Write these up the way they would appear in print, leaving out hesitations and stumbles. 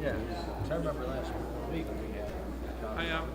Yeah, so I remember last week we had. I am.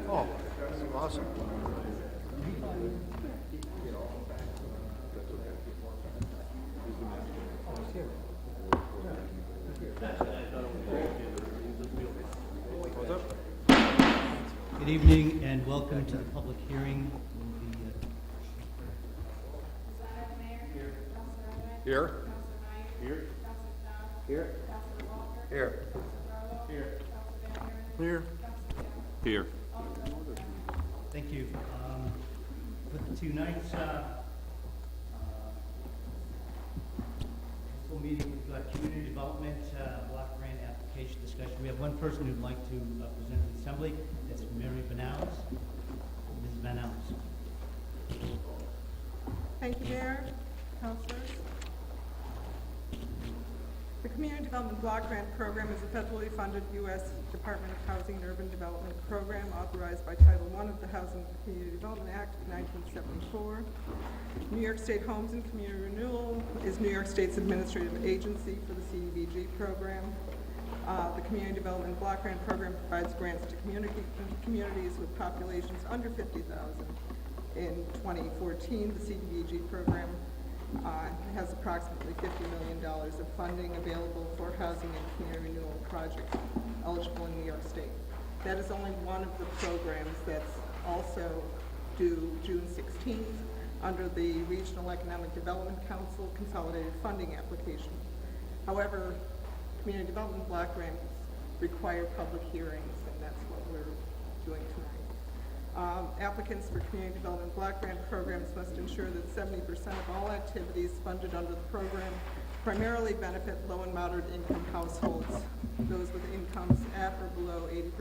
Oh, awesome. What's up? Good evening and welcome to the public hearing. Here. Here? Here. Here. Thank you. For tonight's full meeting, we've got community development block grant application discussion. We have one person who'd like to present to the assembly. That's Mary Banals. Ms. Banals. Thank you, Mayor, councilors. The Community Development Block Grant Program is a federally funded U.S. Department of Housing and Urban Development program authorized by Title I of the Housing and Community Development Act of 1974. New York State Homes and Community Renewal is New York State's administrative agency for the CDBG program. The Community Development Block Grant Program provides grants to communities with populations under 50,000. In 2014, the CDBG program has approximately $50 million of funding available for housing and community renewal projects eligible in New York State. That is only one of the programs that's also due June 16th under the Regional Economic Development Council Consolidated Funding Application. However, community development block grants require public hearings, and that's what we're doing tonight. Applicants for community development block grant programs must ensure that 70% of all activities funded under the program primarily benefit low and moderate income households, those with incomes at or below 80%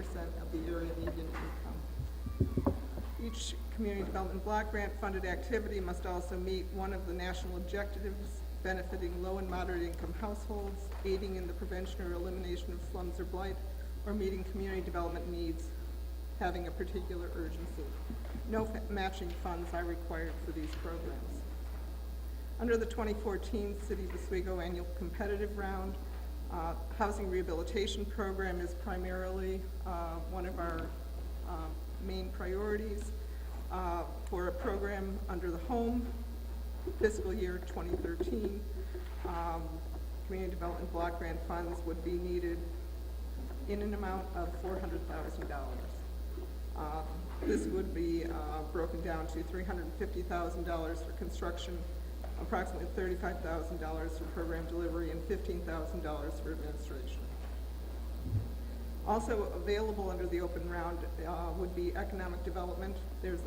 of the area median income. Each community development block grant funded activity must also meet one of the national objectives benefiting low and moderate income households, aiding in the prevention or elimination of slums or blight, or meeting community development needs having a particular urgency. No matching funds are required for these programs. Under the 2014 City of Oswego Annual Competitive Round, Housing Rehabilitation Program is primarily one of our main priorities. For a program under the home, fiscal year 2013, community development block grant funds would be needed in an amount of $400,000. This would be broken down to $350,000 for construction, approximately $35,000 for program delivery, and $15,000 for administration. Also available under the open round would be economic development. There's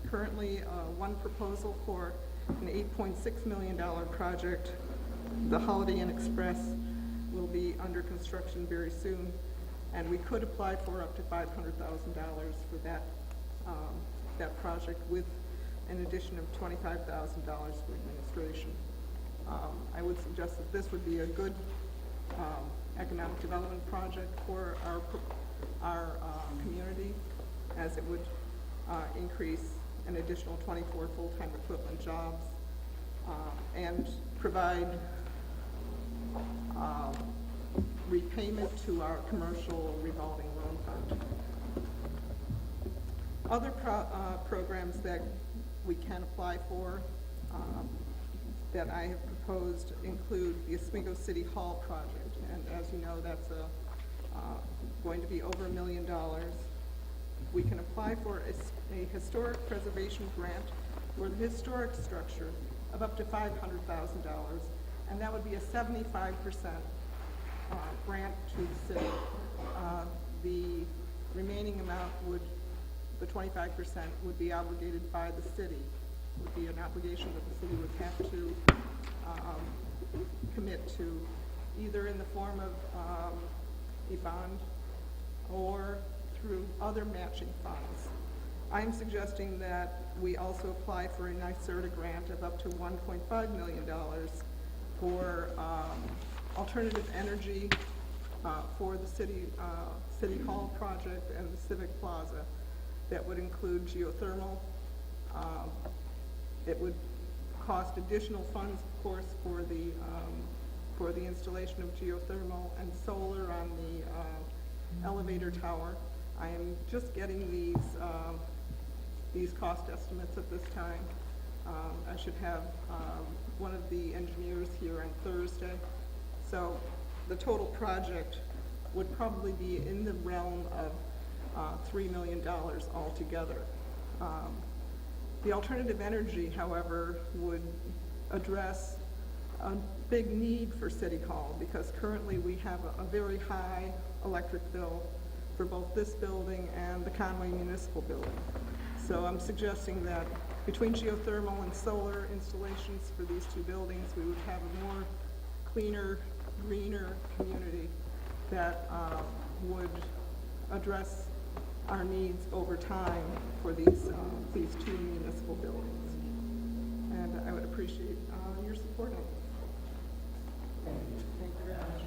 currently one proposal for an $8.6 million project. The Holiday Inn Express will be under construction very soon, and we could apply for up to $500,000 for that project with an addition of $25,000 for administration. I would suggest that this would be a good economic development project for our community, as it would increase an additional 24 full-time equivalent jobs and provide repayment to our commercial revolving loan fund. Other programs that we can apply for that I have proposed include the Oswego City Hall project, and as you know, that's going to be over $1 million. we can apply for a historic preservation grant for the historic structure of up to $500,000, and that would be a 75% grant to the city. The remaining amount the 25% would be obligated by the city, would be an obligation that the city would have to commit to, either in the form of a bond or through other matching funds. I'm suggesting that we also apply for a NYSERDA grant of up to $1.5 million for alternative energy for the city hall project and the civic plaza. That would include geothermal. It would cost additional funds, of course, for the installation of geothermal and solar on the elevator tower. I am just getting these cost estimates at this time. I should have one of the engineers here on Thursday. So the total project would probably be in the realm of $3 million altogether. The alternative energy, however, would address a big need for City Hall, because currently we have a very high electric bill for both this building and the Conway Municipal Building. So I'm suggesting that between geothermal and solar installations for these two buildings, we would have a more cleaner, greener community that would address our needs over time for these two municipal buildings. And I would appreciate your support on this. Thank you very much.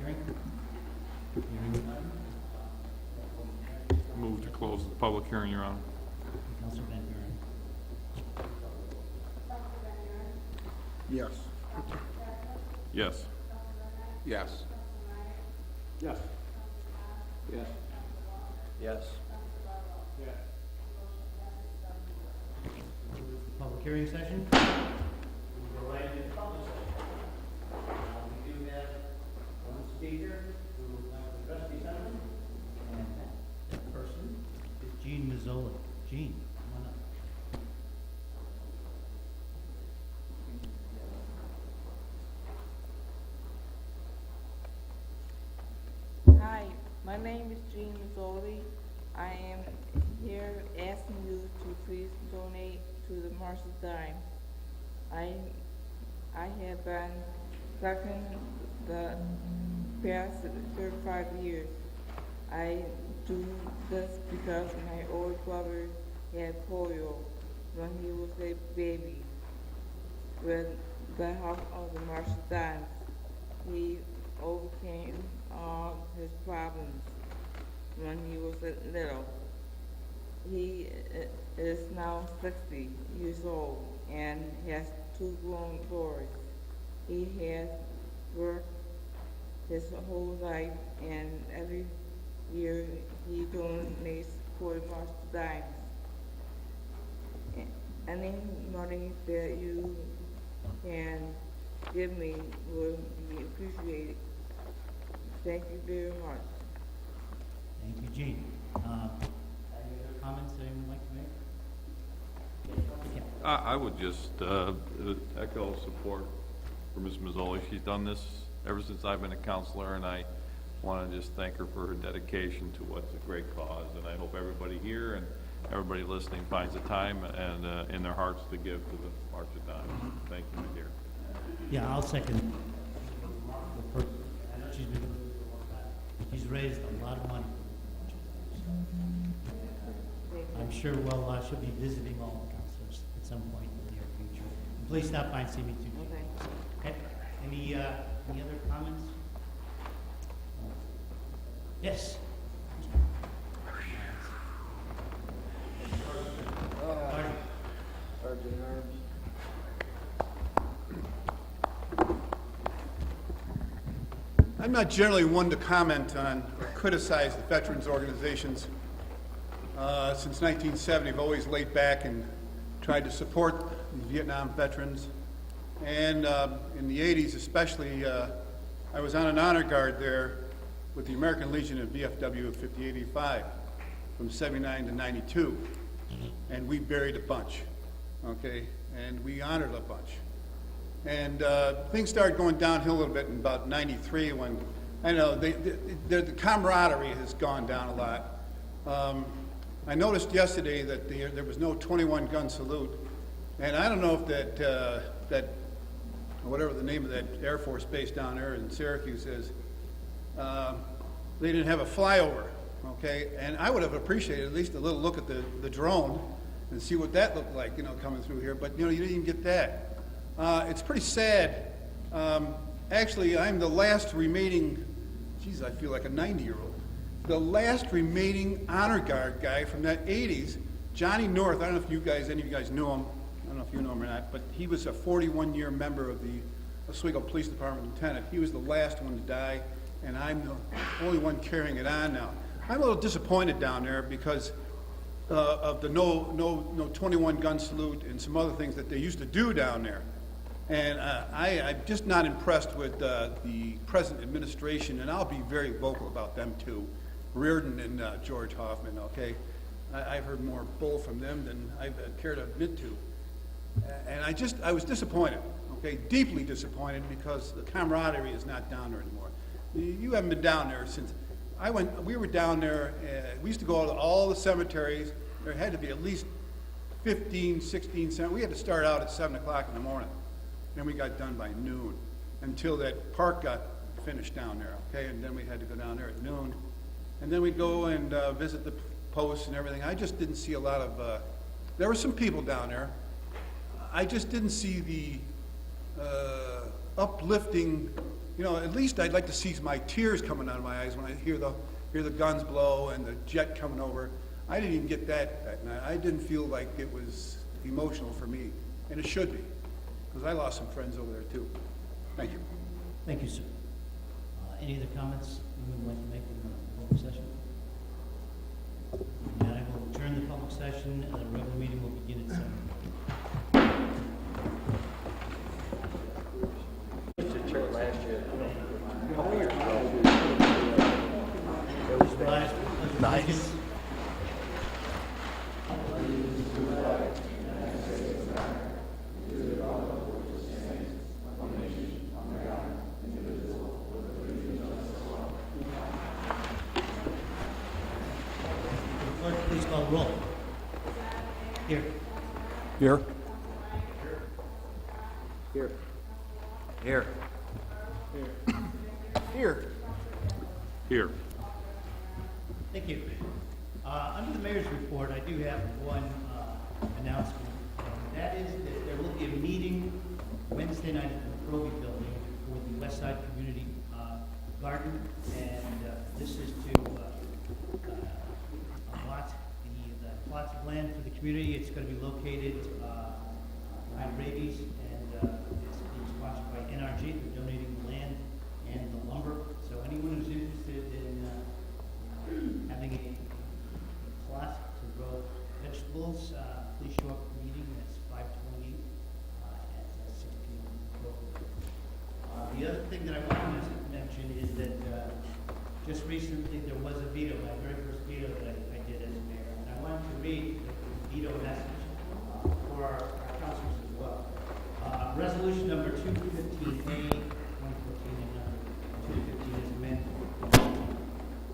Hearing none. Move to close the public hearing, Your Honor. Councilor Van Buren. Yes. Yes. Yes. Yes. Yes. Yes. Public hearing session. We go right into public session. We do have one speaker who will address the assembly, and that person is Gene Mazzoli. Gene, come on up. Hi, my name is Jean Mazzoli. I am here asking you to please donate to the Marshall Dime. I have been collecting the past 35 years. I do this because my old brother had polio when he was a baby. With the help of the Marshall Dimes, he overcame all his problems when he was little. He is now 60 years old and has 2 grown boys. He has worked his whole life, and every year he donates for the Marshall Dimes. Any money that you can give me will be appreciated. Thank you very much. Thank you, Gene. Any other comments that anyone would like to make? Yeah. I would just echo support for Ms. Mazzoli. She's done this ever since I've been a counselor, and I want to just thank her for her dedication to what's a great cause. And I hope everybody here and everybody listening finds the time and in their hearts to give to the March of Dimes. Thank you, my dear. Yeah, I'll second. She's raised a lot of money. I'm sure she'll be visiting all the counselors at some point in the near future. And please stop by and see me too. Okay. Okay. Any other comments? Yes. Sergeant Arms. I'm not generally one to comment on or criticize the veterans organizations. Since 1970, I've always laid back and tried to support the Vietnam veterans. And in the 80s especially, I was on an honor guard there with the American Legion of VFW of 5085 from 79 to 92. And we buried a bunch, okay? And we honored a bunch. And things started going downhill a little bit in about 93 when, I know, the camaraderie has gone down a lot. I noticed yesterday that there was no 21-gun salute. And I don't know if that whatever the name of that Air Force base down there in Syracuse is, they didn't have a flyover, okay? And I would have appreciated at least a little look at the drone and see what that looked like, you know, coming through here. But, you know, you didn't even get that. It's pretty sad. Actually, I'm the last remaining, geez, I feel like a 90-year-old. The last remaining honor guard guy from that 80s, Johnny North. I don't know if you guys, any of you guys knew him. I don't know if you know him or not, but he was a 41-year member of the Oswego Police Department lieutenant. He was the last one to die, and I'm the only one carrying it on now. I'm a little disappointed down there because of the no 21-gun salute and some other things that they used to do down there. And I'm just not impressed with the present administration, and I'll be very vocal about them too, Reardon and George Hoffman, okay? I've heard more bull from them than I care to admit to. And I was disappointed, okay, deeply disappointed because the camaraderie is not down there anymore. You haven't been down there since, we were down there, we used to go to all the cemeteries. There had to be at least 15, 16 cemeteries. We had to start out at 7 o'clock in the morning. Then we got done by noon until that park got finished down there, okay? And then we had to go down there at noon. And then we'd go and visit the posts and everything. I just didn't see a lot of, there were some people down there. I just didn't see the uplifting, you know, at least I'd like to see my tears coming out of my eyes when I hear the guns blow and the jet coming over. I didn't even get that night. I didn't feel like it was emotional for me, and it should be, because I lost some friends over there too. Thank you. Thank you, sir. Any other comments anyone would like to make in the public session? And I will adjourn the public session, and the regular meeting will begin at 7. Nice. Clerk, please call the roll. Here. Here. Here. Here. Here. Here. Thank you. Under the mayor's report, I do have one announcement, and that is that there will be a meeting Wednesday night at the Proby Building for the West Side Community Garden, and this is to allot the plots of land for the community. It's going to be located behind Rabies, and it's being sponsored by NRG. They're donating the land and the lumber. So anyone who's interested in having a plot to grow vegetables, please show up at the meeting. That's 528 at 6 p.m. The other thing that I wanted to mention is that just recently there was a veto, my very first veto that I did as mayor. And I wanted to read the veto message for our councilors as well. Resolution number 215A, 2014, and number 215 is amended.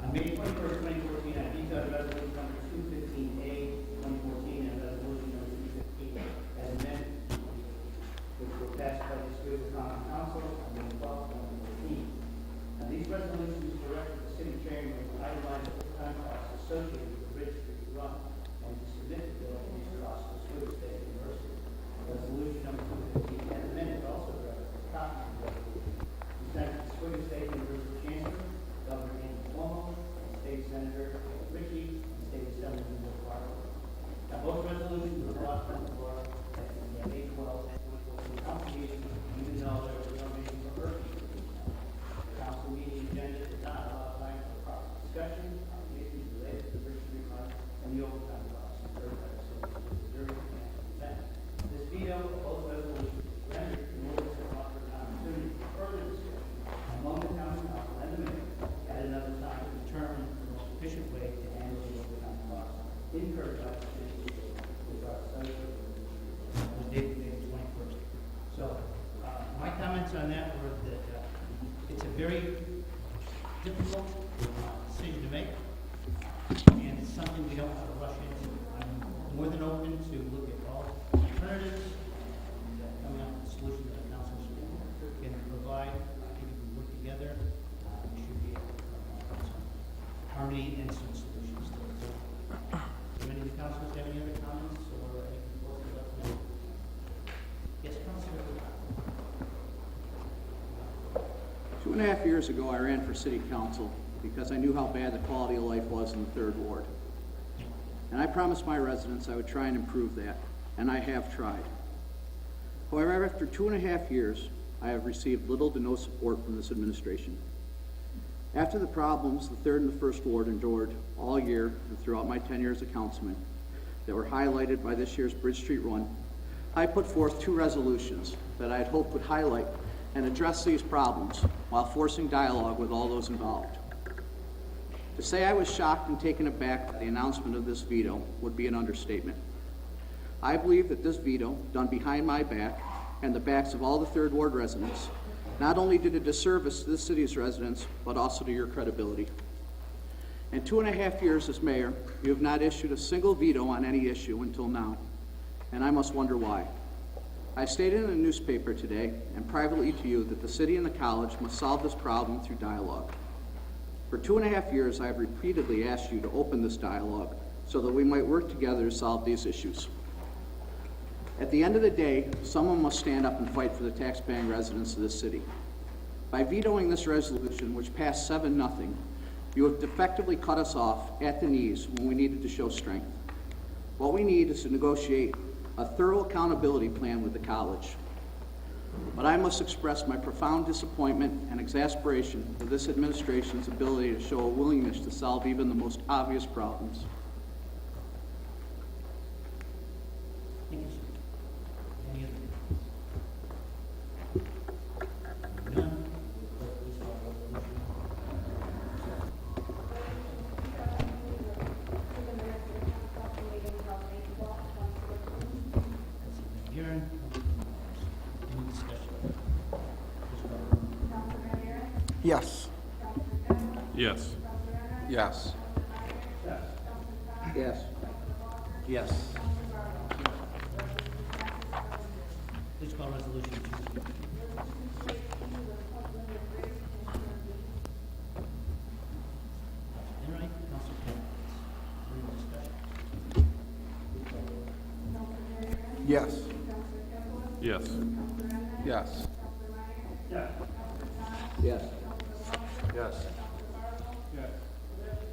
On May 21st, 2014, I vetoed resolution number 215A, 2014, and resolution number 215 as amended, which were passed by the Oswego Common Council on May 12th, 2014. Now, these resolutions directed the city chairman to itemize the time costs associated with the Bridge Street run and to submit the bill to these costs to Oswego State University. Resolution number 215 as amended also directed the copy of the resolution to send to Oswego State University Chancellor, Governor Andrew Cuomo, and State Senator Ritchie, and State Assemblyman Bill Barber. Now, both resolutions were brought from the floor at the May 12th, 2014 council meeting, even though there was no meeting for Murphy. The council meeting agenda did not allow time for proper discussion on the issues related to the Bridge Street run and the overtime costs incurred by the city during the consent. This veto of both resolutions rendered in order very difficult decision to make, and it's something we don't want to rush into. I'm more than open to look at all alternatives and coming up with a solution that the council can provide. I think if we work together, we should be able to come up with some harmony and some solutions. Do any of the councilors have any other comments or anything else they'd like to make? Yes, Councilor. 2.5 years ago, I ran for city council because I knew how bad the quality of life was in the Third Ward. And I promised my residents I would try and improve that, and I have tried. However, after 2.5 years, I have received little to no support from this administration. After the problems the Third and the First Ward endured all year and throughout my tenure as a councilman that were highlighted by this year's Bridge Street Run, I put forth 2 resolutions that I had hoped would highlight and address these problems while forcing dialogue with all those involved. To say I was shocked and taken aback by the announcement of this veto would be an understatement. I believe that this veto, done behind my back and the backs of all the Third Ward residents, not only did a disservice to the city's residents, but also to your credibility. In 2.5 years as mayor, you have not issued a single veto on any issue until now, and I must wonder why. I stated in a newspaper today and privately to you that the city and the college must solve this problem through dialogue. For 2.5 years, I have repeatedly asked you to open this dialogue so that we might work together to solve these issues. At the end of the day, someone must stand up and fight for the taxpaying residents of this city. By vetoing this resolution, which passed 7-0, you have effectively cut us off at the knees when we needed to show strength. What we need is to negotiate a thorough accountability plan with the college. But I must express my profound disappointment and exasperation with this administration's ability to show a willingness to solve even the most obvious problems. Thank you, sir. Any other comments? None? Please call the resolution. That's it, adjourned. Any discussion? Please call the roll. Yes. Yes. Yes. Yes. Yes. Please call resolution 2. Enright, Council Campbell. Any discussion? Yes. Yes. Yes. Yes. Yes. Please call resolution 2. Enright?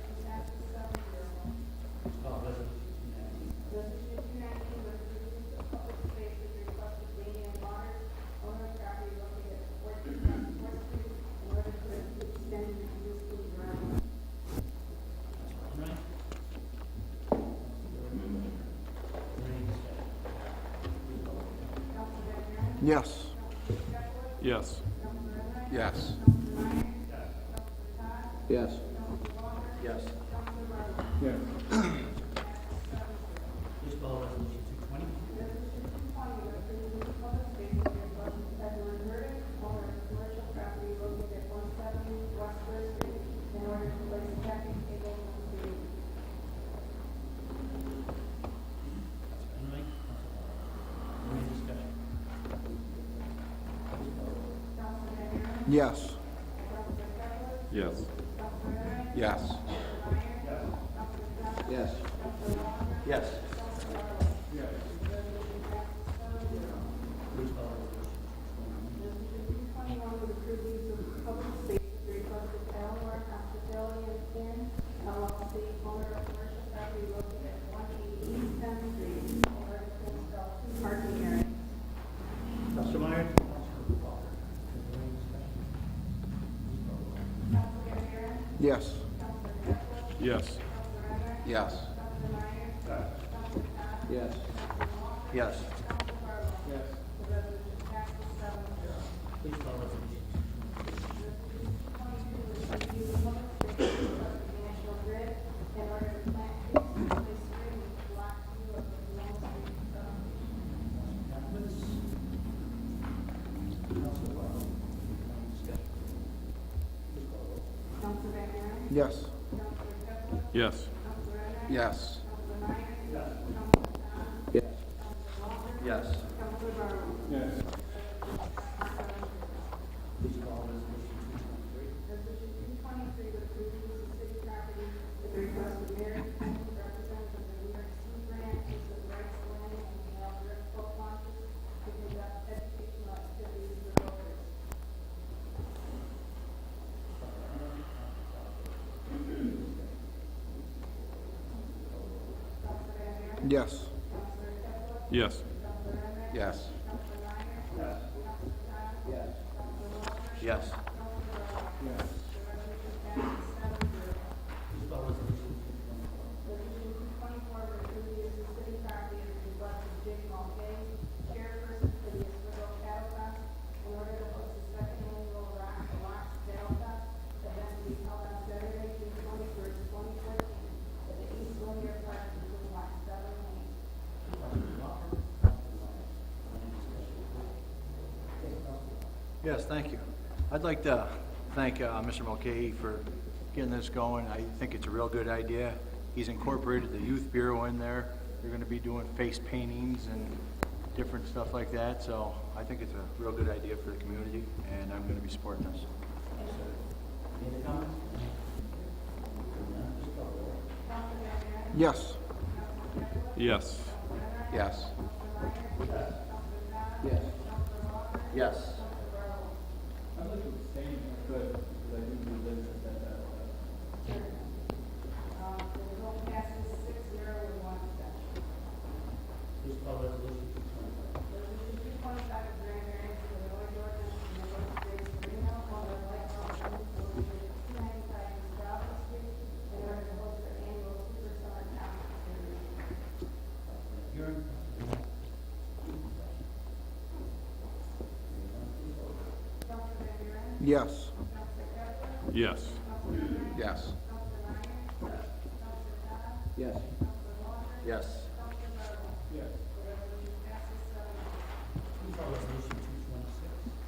Any discussion? Yes. Yes. Yes. Yes. Yes. Please call resolution 220. Enright? Any discussion? Yes. Yes. Yes. Yes. Yes. Please call resolution 221. Councilor Meyer? Councilor Walker? Any discussion? Yes. Yes. Yes. Yes. Yes. Please call resolution. Comments? Councilor Walker? Any discussion? Yes. Yes. Yes. Yes. Yes. Yes. Yes. Yes. Yes. Yes, thank you. I'd like to thank Mr. Mulcahy for getting this going. I think it's a real good idea. He's incorporated the Youth Bureau in there. They're going to be doing face paintings and different stuff like that, so I think it's a real good idea for the community, and I'm going to be supporting this. Any other comments? Yes. Yes. Yes. Yes. Yes. Please call resolution 225. Hearing. Yes. Yes. Yes. Yes. Yes. Please call resolution 226.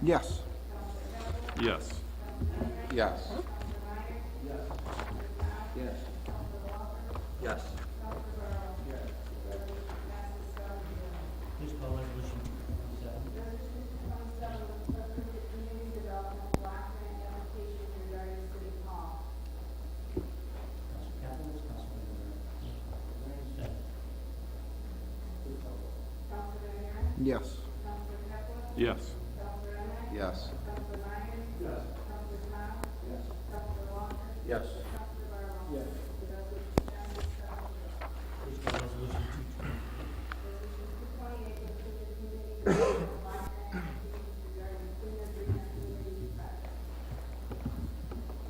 Yes. Yes. Yes. Yes. Yes. Please call resolution 227. Council Capels, Councilmember Yes. Yes. Yes. Yes. Please call resolution 220.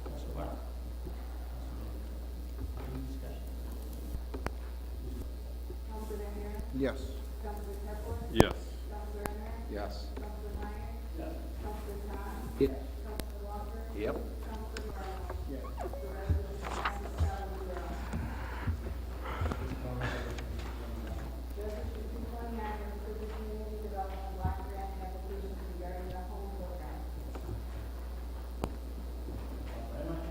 Council Clark. Any discussion? Yes. Yes. Yes. Yes. Yep. Please call resolution 221. Very much.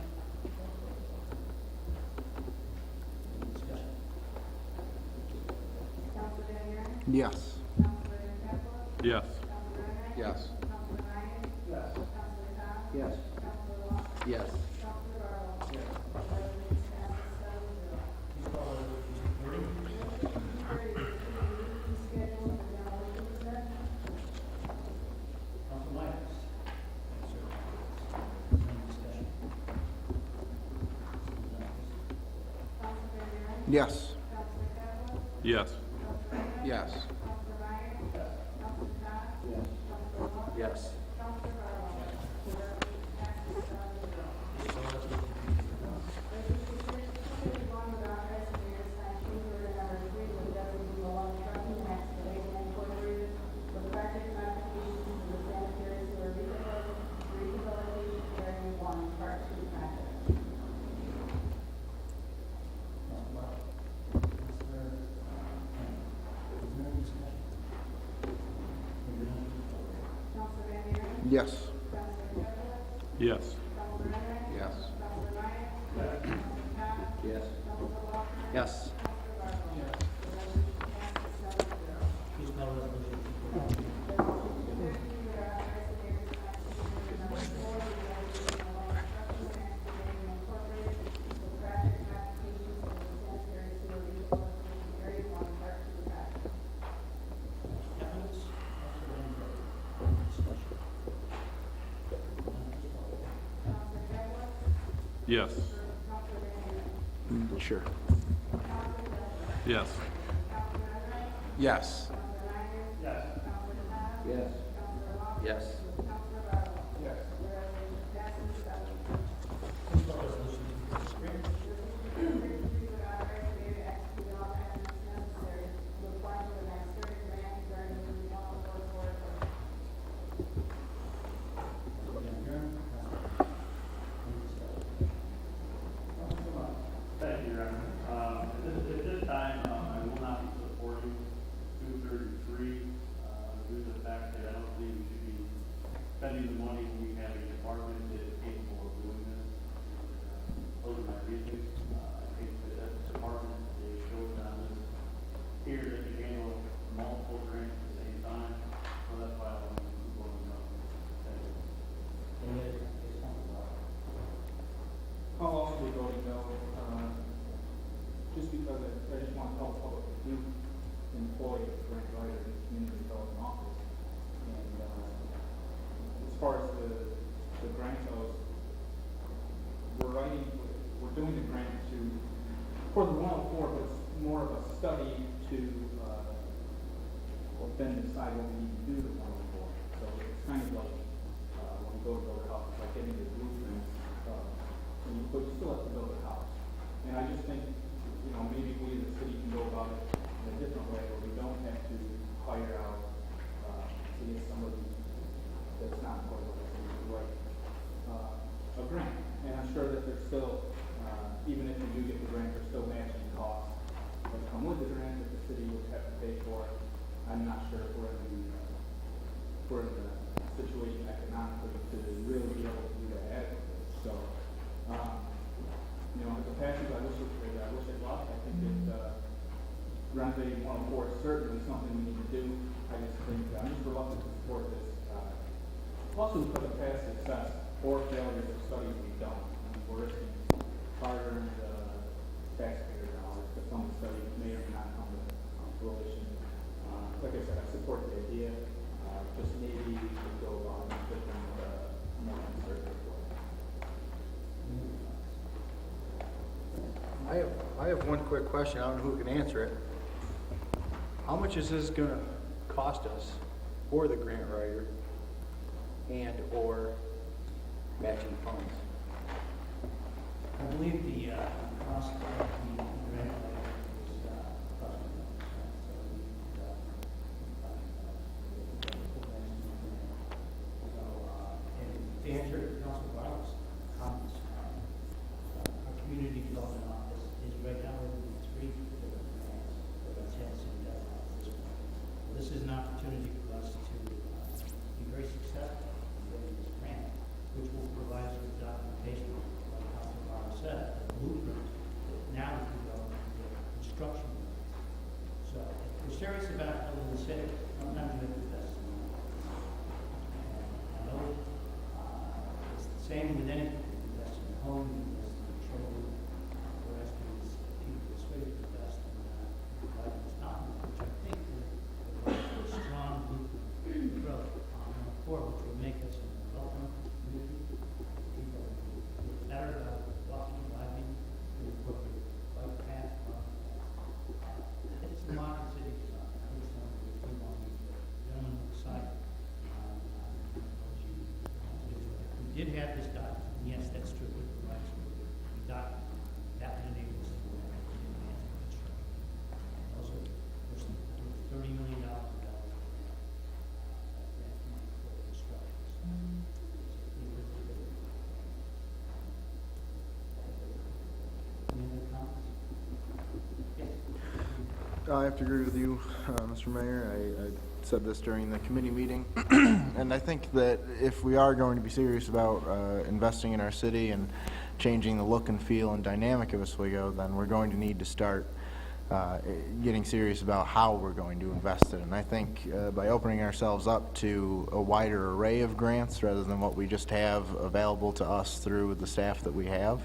Any discussion? Yes. Yes. Yes. Yes. Yes. Council Myers. Any discussion? Yes. Yes. Yes. Yes. Yes. Yes. Yes. Yes. Yes. Please call the resolution. Comments? Discussion. Yes. Sure. Yes. Yes. Yes. Yes. Please call the resolution. Thank you, Your Honor. At this time, I will not be supporting 233, due to the fact that I don't believe we should be spending the money when we have a department that is capable of doing this. Those are my reasons. I think that as a department, they showed on this here that they handle multiple grants at the same time, so that's why I want to move on. Thank you. Any other comments? I'll also be voting no, just because I just want to help public youth employ a grant writer in the community development office. And, as far as the grant goes, we're doing the grant for the 104, but it's more of a study to, then decide what we need to do to 104. So it's kind of like, when we go to build a house, it's like getting the blueprints, but you still have to build a house. And I just think, maybe we as a city can go about it in a different way, where we don't have to hire out, to get somebody that's not employed by the city to write, a grant. And I'm sure that there's still, even if we do get the grant, there's still matching costs that come with the grant that the city would have to pay for. I'm not sure if we're in the situation economically to really be able to do that adequately. So, as a passion, I wish it luck. I think that renovating 104 is certainly something we need to do. I just think I'm just reluctant to support this. Also because of past success or failures of studies we've done. We're risking hard-earned taxpayer dollars to fund a study that may or may not come to fruition. Like I said, I support the idea. Just maybe we could go about it in a different, more conservative way. I have one quick question. I don't know who can answer it. How much is this gonna cost us for the grant writer and or matching funds? I believe the cost of the grant writer is approximately 1%. To answer Council Bartlett's comments, our community development office is right now in 3 different grants that are 10 cent this point. This is an opportunity for us to be very successful in getting this grant, which will provide us with documentation, like Council Bartlett said, a blueprint that now we can go and get construction. So if we're serious about building the city, sometimes we have to invest in it. I know it's the same with anything. You invest in a home, you invest in children, we're asking these people to persuade to invest in life and town, which I think will provide a strong blueprint for growth on the core, which will make us a development community. People will feel better about walking, driving, with the bike path. It's a modern city design. I think it's something we want to do. Gentlemen, decide on what you want to do. We did have this document. Yes, that's true. Right. We document that would enable us to do that. Also, there's $30 million available for construction. Any other comments? Yes. I have to agree with you, Mr. Mayor. I said this during the committee meeting, and I think that if we are going to be serious about investing in our city and changing the look and feel and dynamic of Oswego, then we're going to need to start getting serious about how we're going to invest it. And I think by opening ourselves up to a wider array of grants rather than what we just have available to us through the staff that we have,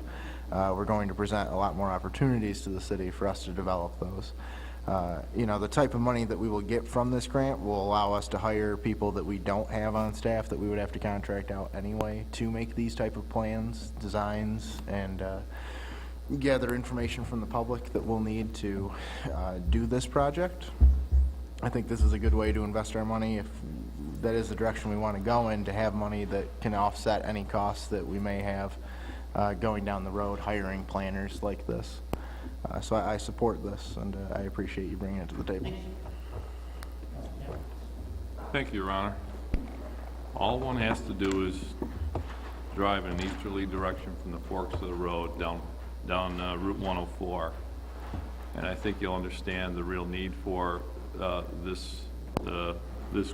we're going to present a lot more opportunities to the city for us to develop those. You know, the type of money that we will get from this grant will allow us to hire people that we don't have on staff that we would have to contract out anyway to make these type of plans, designs, and gather information from the public that we'll need to do this project. I think this is a good way to invest our money if that is the direction we want to go in, to have money that can offset any costs that we may have going down the road hiring planners like this. So I support this, and I appreciate you bringing it to the table. Thank you, Your Honor. All one has to do is drive in an easterly direction from the forks of the road down Route 104, and I think you'll understand the real need for this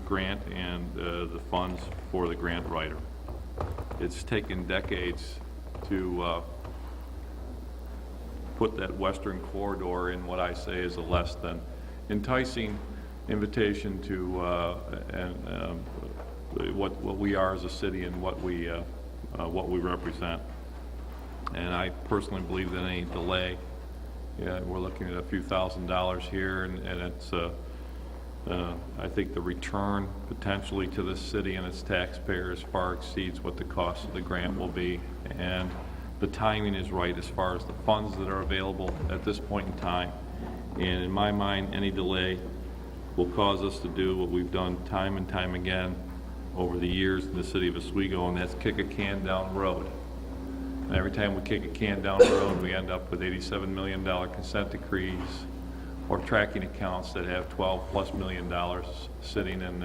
grant and the funds for the grant writer. It's taken decades to put that western corridor in what I say is a less than enticing invitation to what we are as a city and what we represent. And I personally believe that any delay, we're looking at a few $1,000s here, and it's I think the return potentially to the city and its taxpayers far exceeds what the cost of the grant will be. And the timing is right as far as the funds that are available at this point in time. And in my mind, any delay will cause us to do what we've done time and time again over the years in the city of Oswego, and that's kick a can down the road. And every time we kick a can down the road, we end up with $87 million consent decrees or tracking accounts that have $12+ million sitting in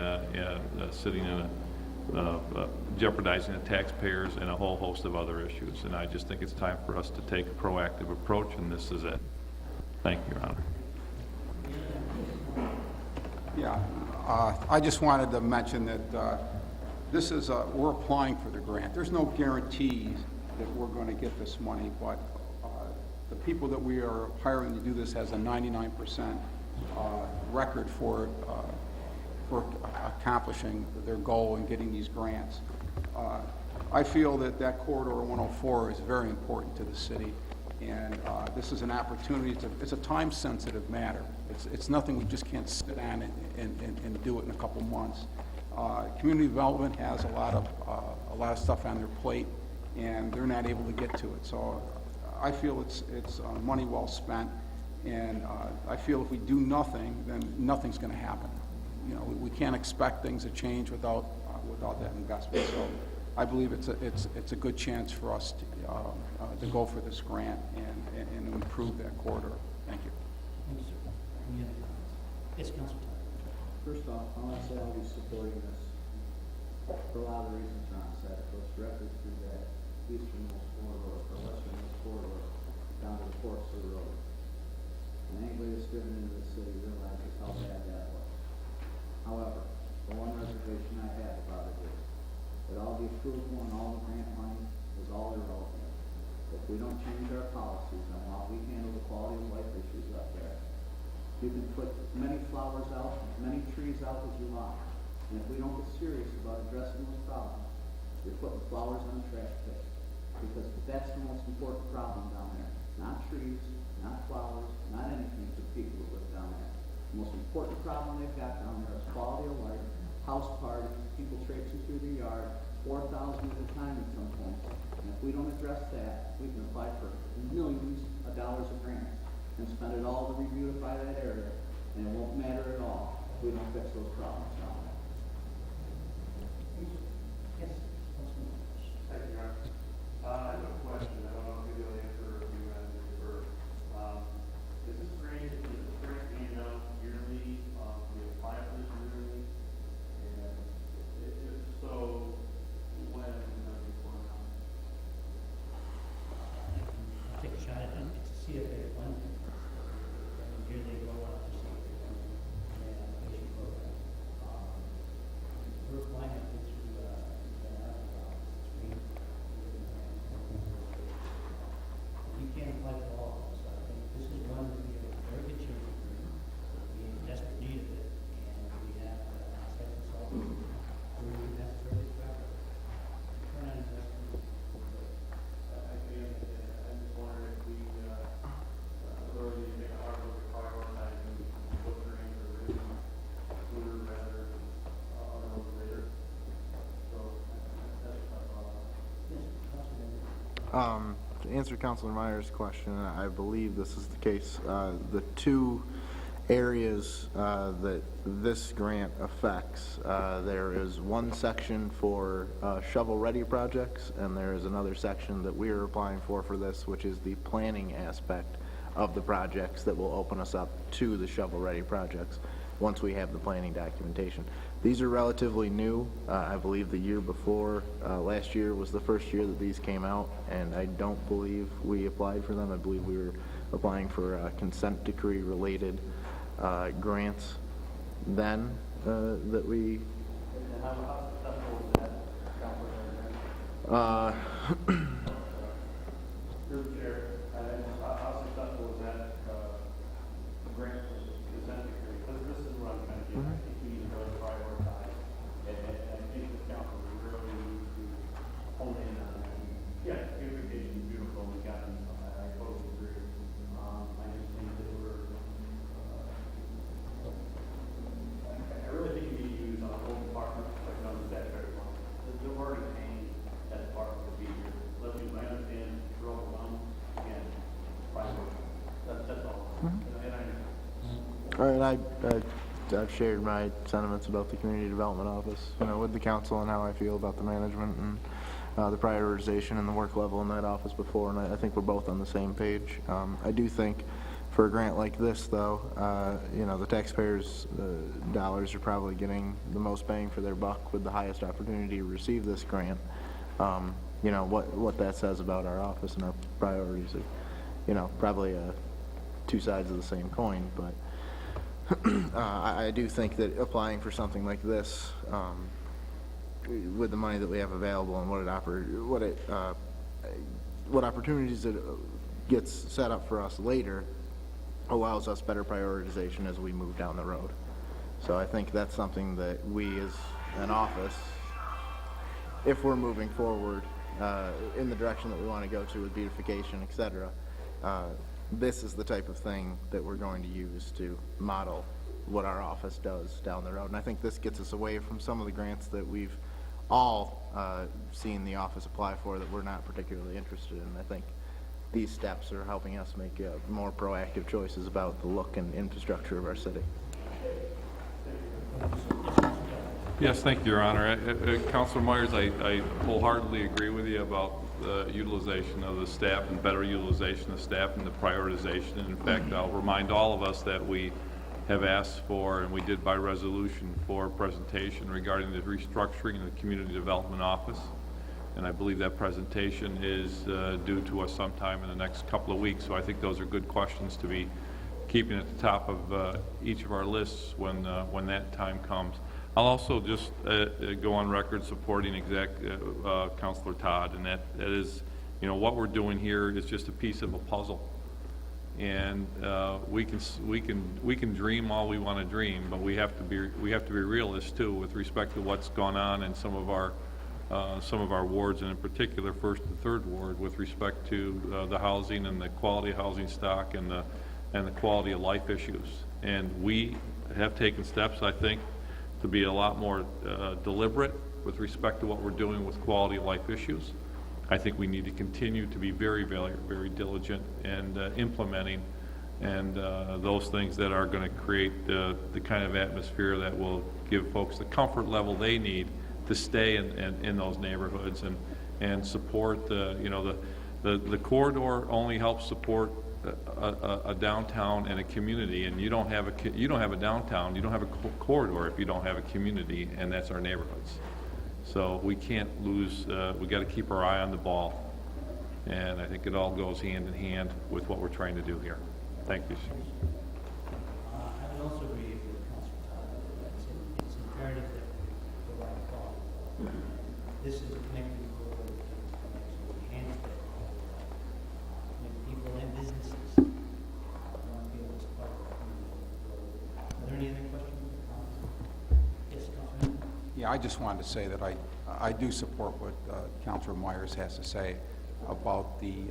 jeopardizing the taxpayers and a whole host of other issues. And I just think it's time for us to take a proactive approach, and this is it. Thank you, Your Honor. Yeah, I just wanted to mention that this is, we're applying for the grant. There's no guarantees that we're going to get this money, but the people that we are hiring to do this has a 99% record for accomplishing their goal and getting these grants. I feel that corridor 104 is very important to the city, and this is an opportunity it's a time-sensitive matter. It's nothing we just can't sit down and do it in a couple months. Community development has a lot of stuff on their plate, and they're not able to get to it. So I feel it's money well spent, and I feel if we do nothing, then nothing's going to happen. You know, we can't expect things to change without that investment. So I believe it's a good chance for us to go for this grant and improve that corridor. Thank you. Thank you, sir. Any other comments? Yes, Councilman. First off, I want to say I'll be supporting this for a lot of reasons Ron said. It goes directly through that easternmost corridor, or westernmost corridor, down to the forks of the road. And anybody that's driven into the city realizes how bad that was. However, the one reservation I have about it is that all the approval and all the grant money is all irrelevant. If we don't change our policies on how we handle the quality of life issues up there, you can put as many flowers out, as many trees out as you want. And if we don't get serious about addressing those problems, you're putting flowers on the trash pit. Because that's the most important problem down there. Not trees, not flowers, not anything for people who live down there. The most important problem they've got down there is quality of life, house parties, people traipsing through the yard, 4,000 at a time at some point. And if we don't address that, we can apply for millions of dollars of grants and spend it all to re-beautify that area, and it won't matter at all if we don't fix those problems down there. Yes, Councilman. Thank you, Your Honor. I have a question. I don't know if you'll answer or if you want to do first. Is this grant being announced yearly? Do we apply for this yearly? And if so, when before now? I'll take a shot at it. It's a CFA fund. Here they go out to CFA fund and application program. To answer Councilor Meyer's question, I believe this is the case. The two areas that this grant affects, there is one section for shovel-ready projects, and there is another section that we are applying for this, which is the planning aspect of the projects that will open us up to the shovel-ready projects once we have the planning documentation. These are relatively new. I believe the year before, last year was the first year that these came out, and I don't believe we applied for them. I believe we were applying for consent decree related grants then that we... And how successful was that, Councilor? Through the chair, how successful was that grant consent decree? Because this is what I'm trying to get. I think we need to really prioritize, and I think the council really needs to hone in on that. Yeah, beautification is beautiful, we got it, I totally agree. I just think that I really think we need to use our whole department, like, that very well. They're already paying that department to be here. Let me, I understand, it's overwhelmed, and private, that's all. And I, All right, I've shared my sentiments about the Community Development Office, with the council and how I feel about the management and the prioritization and the work level in that office before, and I think we're both on the same page. I do think for a grant like this, though, the taxpayers' dollars are probably getting the most bang for their buck with the highest opportunity to receive this grant. What that says about our office and our priorities are, probably two sides of the same coin, but I do think that applying for something like this, with the money that we have available and what opportunities it gets set up for us later, allows us better prioritization as we move down the road. So I think that's something that we as an office, if we're moving forward in the direction that we want to go to with beautification, et cetera, this is the type of thing that we're going to use to model what our office does down the road. And I think this gets us away from some of the grants that we've all seen the office apply for that we're not particularly interested in. I think these steps are helping us make more proactive choices about the look and infrastructure of our city. Yes, thank you, Your Honor. Councilor Myers, I wholeheartedly agree with you about the utilization of the staff and better utilization of staff and the prioritization. And in fact, I'll remind all of us that we have asked for, and we did by resolution, for a presentation regarding the restructuring of the Community Development Office. And I believe that presentation is due to us sometime in the next couple of weeks. So I think those are good questions to be keeping at the top of each of our lists when that time comes. I'll also just go on record supporting Councilor Todd, and that is, what we're doing here is just a piece of a puzzle. And we can dream all we want to dream, but we have to be realists too with respect to what's gone on in some of our wards, and in particular First and Third Ward, with respect to the housing and the quality of housing stock and the quality of life issues. And we have taken steps, I think, to be a lot more deliberate with respect to what we're doing with quality of life issues. I think we need to continue to be very, very, very diligent and implementing and those things that are going to create the kind of atmosphere that will give folks the comfort level they need to stay in those neighborhoods and support the corridor only helps support a downtown and a community, and you don't have a downtown, you don't have a corridor if you don't have a community, and that's our neighborhoods. So we can't lose, we got to keep our eye on the ball, and I think it all goes hand in hand with what we're trying to do here. Thank you. I would also agree with Councilor Todd that it's imperative that we provide quality. This is a connecting corridor to enhance that quality. Make people and businesses want to be able to support the community. Are there any other questions or comments? Yes, Councilor. Yeah, I just wanted to say that I do support what Councilor Myers has to say about the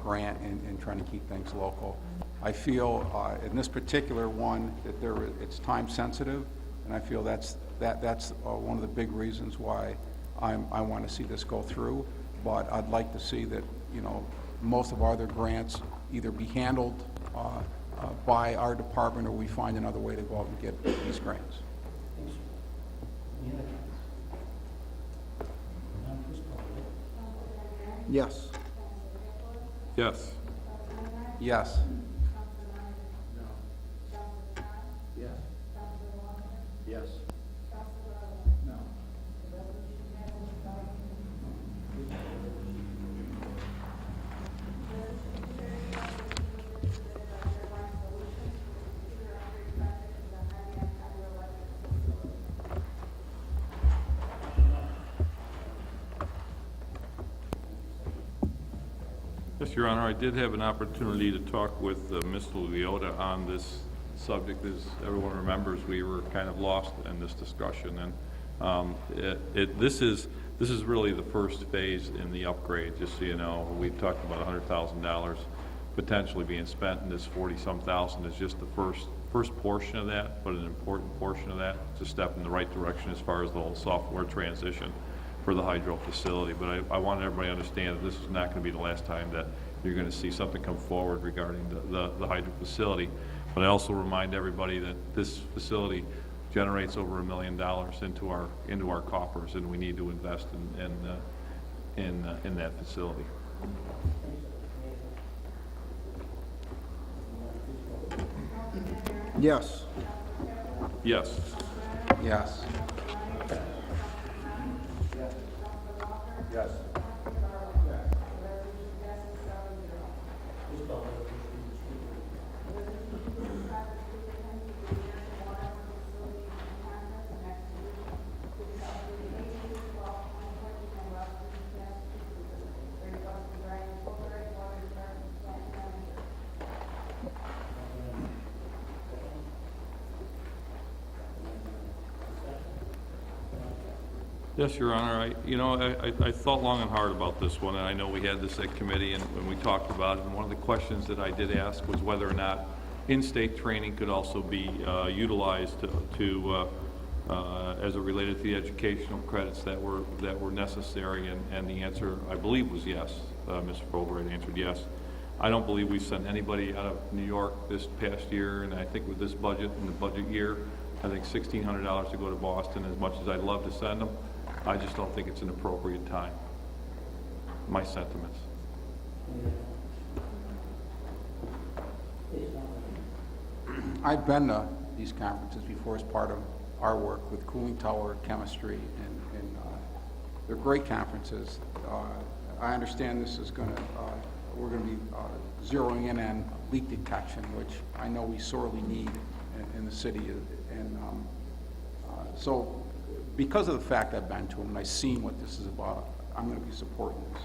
grant and trying to keep things local. I feel in this particular one that it's time sensitive, and I feel that's one of the big reasons why I want to see this go through. but I'd like to see that, you know, most of our other grants either be handled by our department, or we find another way to go out and get these grants. Any other comments? Now, please call the roll. Yes. Yes. Yes. Yes. Yes. Yes, Your Honor, I did have an opportunity to talk with Mr. Leota on this subject. As everyone remembers, we were kind of lost in this discussion, and this is really the first phase in the upgrade, just so you know. We've talked about $100,000 potentially being spent, and this 40-some thousand is just the first portion of that, but an important portion of that. It's a step in the right direction as far as the whole software transition for the hydro facility. But I want everybody to understand that this is not going to be the last time that you're going to see something come forward regarding the hydro facility. But I also remind everybody that this facility generates over $1 million into our coffers, and we need to invest in that facility. Yes. Yes. Yes. Yes. Yes, Your Honor, I thought long and hard about this one, and I know we had this at committee and when we talked about it, and one of the questions that I did ask was whether or not in-state training could also be utilized to as it related to the educational credits that were necessary, and the answer, I believe, was yes. Mr. Fulbright answered yes. I don't believe we've sent anybody out of New York this past year, and I think with this budget and the budget year, I think $1,600 to go to Boston, as much as I'd love to send them, I just don't think it's an appropriate time. My sentiments. I've been to these conferences before as part of our work with cooling tower chemistry, and they're great conferences. I understand this is going to, we're going to be zeroing in on leak detection, which I know we sorely need in the city. And so because of the fact I've been to them and I've seen what this is about, I'm going to be supporting this.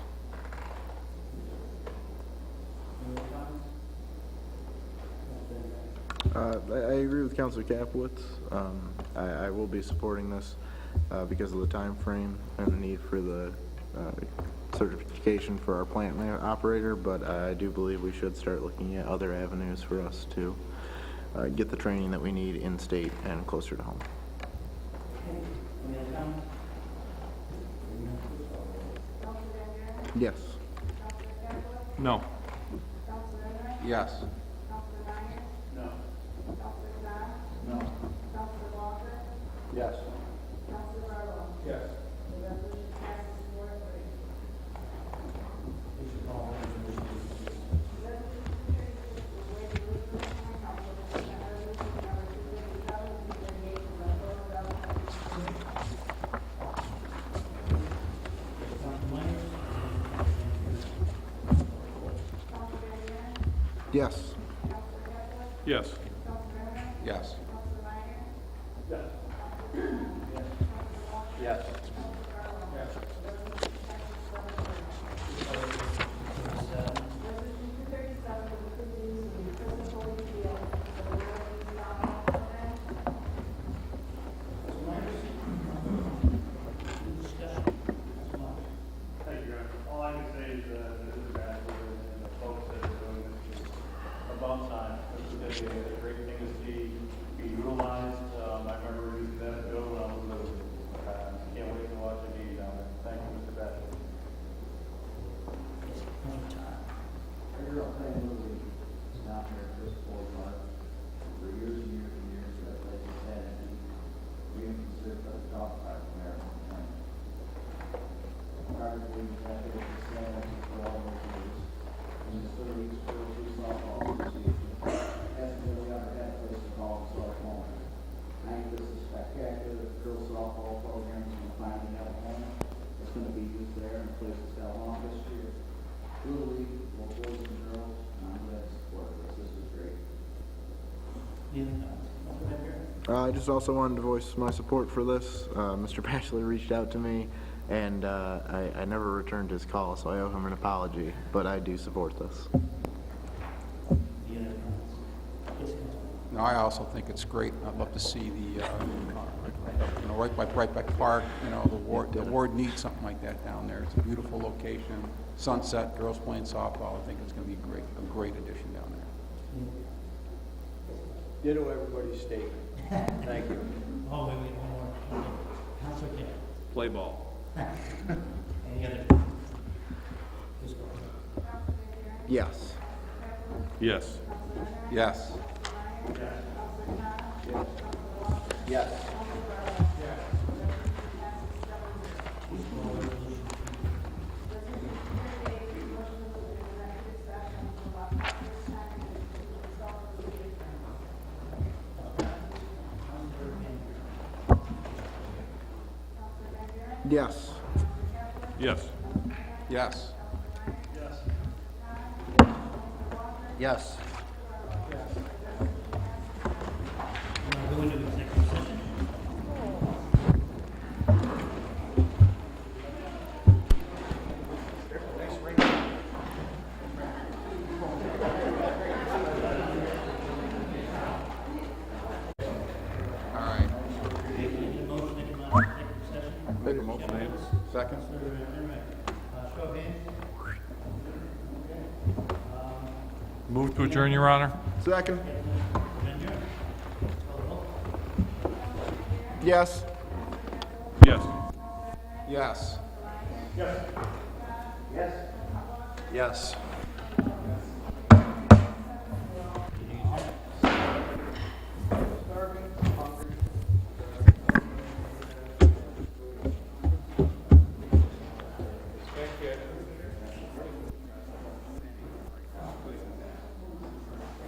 I agree with Councilor Capelitz. I will be supporting this because of the time frame and the need for the certification for our plant operator, but I do believe we should start looking at other avenues for us to get the training that we need in-state and closer to home. Any other comments? Yes. No. Yes. No. No. Yes. Yes. Please call the resolution. Yes. Yes. Yes. Yes. Thank you, Your Honor. All I can say is that this is bad, and the folks that are doing this is a bump time. This is going to be a great thing to see be utilized. I remember using that bill when I was little. Can't wait to watch it be down there. Thank you, Mr. Bassett. I'll tell you, Little League is down here at Chris Boulevard for years and years and years. That place has had empty. We even considered a dog park there. Prior to being that, it was sad empty for all those years. And the Little League's girls, we softball association hasn't really ever had a place to call itself home. I think this is spectacular. The girls softball program is going to finally have a home. It's going to be used there in a place that's got a long history of Little League, both boys and girls, and I'm glad to support this. This is great. Any other comments? Councilor Van Buren? I just also wanted to voice my support for this. Mr. Batchelor reached out to me, and I never returned his call, so I owe him an apology, but I do support this. Any other comments? Yes, Councilor. No, I also think it's great. I'd love to see the, right by Park, the ward needs something like that down there. It's a beautiful location, sunset, girls playing softball. I think it's going to be a great addition down there. Ditto everybody's statement. Thank you. Oh, wait, one more. Councilor Campbell. Play ball. Any other? Just go. Yes. Yes. Yes. Yes. Yes. Yes. Yes. Yes. Go into executive session. All right. Make a motion to come out of executive session. Make a motion. Second. Show of hands. Move to adjourn, Your Honor. Second. Van Buren. Call the roll. Yes. Yes. Yes. Yes.